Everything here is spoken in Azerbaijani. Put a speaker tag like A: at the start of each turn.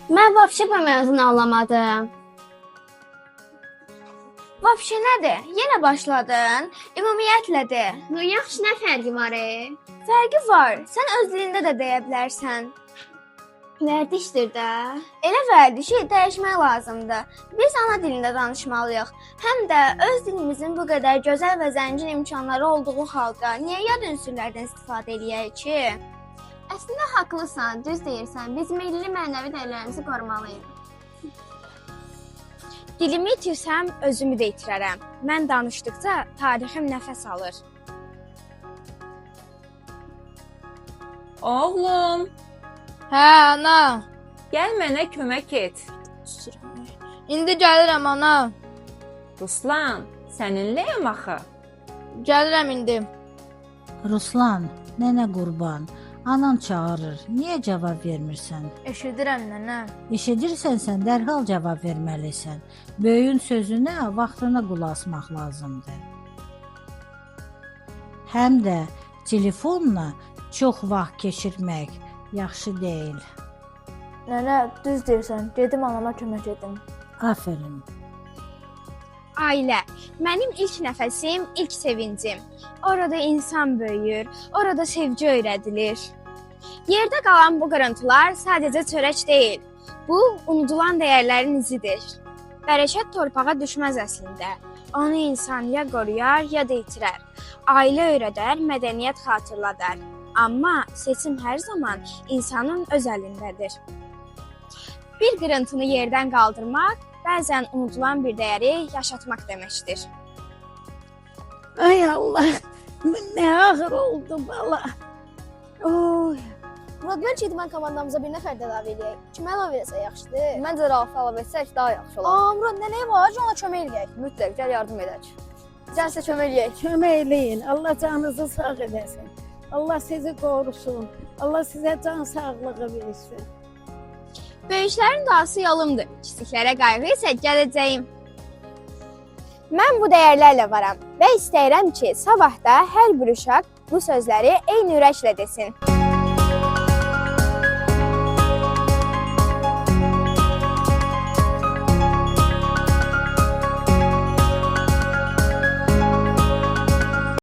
A: Mən vəbşə bu mövzunu anlamadım. Vəbşə nədir? Yenə başladın. Ümumiyyətlə de. No yaxşı, nə fərqi var? Fərqi var. Sən öz dilində də deyə bilərsən. Vərdişdir də. Elə vərdişi dəyişmək lazımdır. Biz ana dilində danışmalıyıq. Həm də öz dilimizin bu qədər gözəl və zəngin imkanları olduğu halda niyə yad ünsürlərdən istifadə eləyək ki? Əslində haqlısan, düz deyirsən. Biz milli mənəvi dəyərlərimizi qorumalıyıq. Dilimi itirsəm, özümü də itirərəm. Mən danışdıqca tarixim nəfəs alır.
B: Oğlum,
C: Hə, ana.
B: gəl mənə kömək et.
C: İndi gəlirəm, ana.
B: Ruslan, səninləyəm axı.
C: Gəlirəm indi.
D: Ruslan, nənə qurban, anan çağırır. Niyə cavab vermirsən?
C: Eşidirəm, nənə.
D: Eşidirsənsə dərhal cavab verməlisən. Böyüyün sözünə vaxtına qulaq asmaq lazımdır. Həm də telefonla çox vaxt keçirmək yaxşı deyil.
C: Nənə, düz deyirsən. Gedim anama kömək edim.
D: Afərin.
A: Ailə. Mənim ilk nəfəsim, ilk sevincim. Orada insan böyüyür, orada sevgi öyrədilir. Yerdə qalan bu qırıntılar sadəcə çörək deyil. Bu, unudulan dəyərlərin izidir. Bərəkət torpağa düşməz əslində. Onu insan ya qoruyar, ya da itirər. Ailə öyrədər, mədəniyyət xatırladar. Amma seçim hər zaman insanın öz əlindədir. Bir qırıntını yerdən qaldırmaq bəzən unudulan bir dəyəri yaşatmaq deməkdir.
E: Ay Allah, nə ağır oldu bala. Oy.
F: Murad, bəlkə idman komandamıza bir nəfər də əlavə eləyək. Kimə əlavə etsək yaxşıdır? Məncə Raufə əlavə etsək daha yaxşı olar. Murad, nə var? Ona kömək eləyək. Mütləq, gəl yardım edək. Gəl sizə kömək eləyək.
E: Kömək eləyin. Allah canınızı sağ edəsin. Allah sizi qorusun. Allah sizə can sağlığı versin.
A: Böyüklərin duası yolumdur. Kiçiklərə qayğı isə gələcəyim.
F: Mən bu dəyərlərlə varam və istəyirəm ki, sabah da hər bir uşaq bu sözləri eyni ürəklə desin.